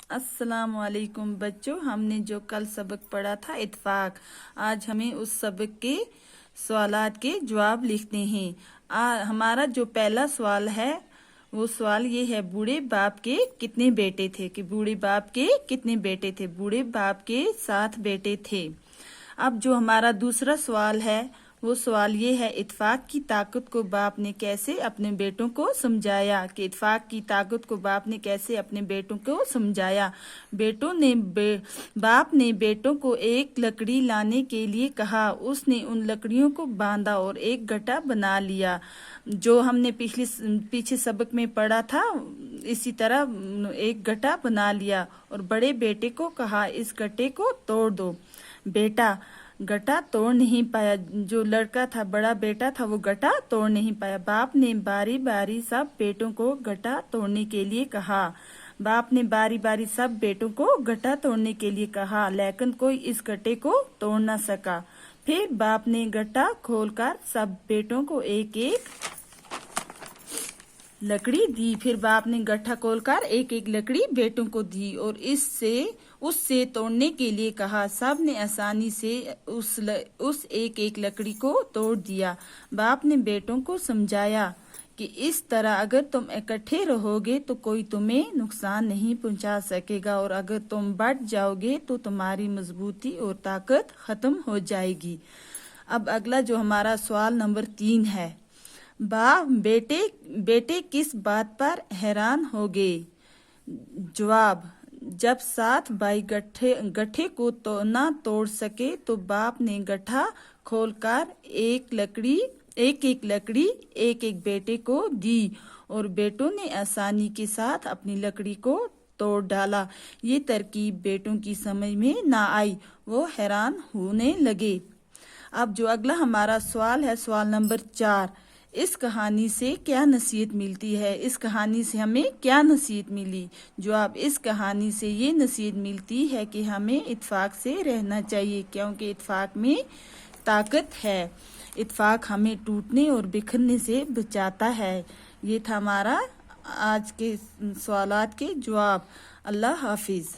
السلام علیکم بچوں، ہم نے جو کل سبق پڑھا تھا اتفاق، آج ہمیں اس سبق کے سوالات کے جواب لکھنے ہیں۔ ہمارا جو پہلا سوال ہے وہ سوال یہ ہے، بوڑھے باپ کے کتنے بیٹے تھے؟ کہ بوڑھے باپ کے کتنے بیٹے تھے؟ بوڑھے باپ کے 7 بیٹے تھے۔ اب جو ہمارا دوسرا سوال ہے وہ سوال یہ ہے، اتفاق کی طاقت کو باپ نے کیسے اپنے بیٹوں کو سمجھایا؟ کہ اتفاق کی طاقت کو باپ نے کیسے اپنے بیٹوں کو سمجھایا؟ باپ نے بیٹوں کو ایک لکڑی لانے کے لیے کہا، اس نے ان لکڑیوں کو باندھا اور ایک گٹھا بنا لیا۔ جو ہم نے پیچھے سبق میں پڑھا تھا اسی طرح ایک گٹھا بنا لیا اور بڑے بیٹے کو کہا، اس گٹھے کو توڑ دو۔ بیٹا گٹھا توڑ نہیں پایا، جو لڑکا تھا بڑا بیٹا تھا وہ گٹھا توڑ نہیں پایا۔ باپ نے باری باری سب بیٹوں کو گٹھا توڑنے کے لیے کہا۔ باپ نے باری باری سب بیٹوں کو گٹھا توڑنے کے لیے کہا، لیکن کوئی اس گٹھے کو توڑ نہ سکا۔ پھر باپ نے گٹھا کھول کر سب بیٹوں کو ایک ایک لکڑی دی۔ پھر باپ نے گٹھا کھول کر ایک ایک لکڑی بیٹوں کو دی اور اس سے توڑنے کے لیے کہا۔ سب نے آسانی سے اس ایک ایک لکڑی کو توڑ دیا۔ باپ نے بیٹوں کو سمجھایا کہ اس طرح اگر تم اکٹھے رہو گے تو کوئی تمہیں نقصان نہیں پہنچا سکے گا، اور اگر تم بٹ جاؤ گے تو تمہاری مضبوطی اور طاقت ختم ہو جائے گی۔ اب اگلا جو ہمارا سوال نمبر 3 ہے، بیٹے کس بات پر حیران ہو گئے؟ جواب، جب 7 بھائی گٹھے کو نہ توڑ سکے تو باپ نے گٹھا کھول کر ایک ایک لکڑی ایک بیٹے کو دی اور بیٹوں نے آسانی کے ساتھ اپنی لکڑی کو توڑ ڈالا۔ یہ ترکیب بیٹوں کی سمجھ میں نہ آئی، وہ حیران ہونے لگے۔ اب جو اگلا ہمارا سوال ہے، سوال نمبر 4، اس کہانی سے کیا نصیحت ملتی ہے؟ اس کہانی سے ہمیں کیا نصیحت ملی؟ جواب، اس کہانی سے یہ نصیحت ملتی ہے کہ ہمیں اتفاق سے رہنا چاہیے، کیونکہ اتفاق میں طاقت ہے۔ اتفاق ہمیں ٹوٹنے اور بکھرنے سے بچاتا ہے۔ یہ تھا ہمارا آج کے سوالات کے جواب۔ اللہ حافظ۔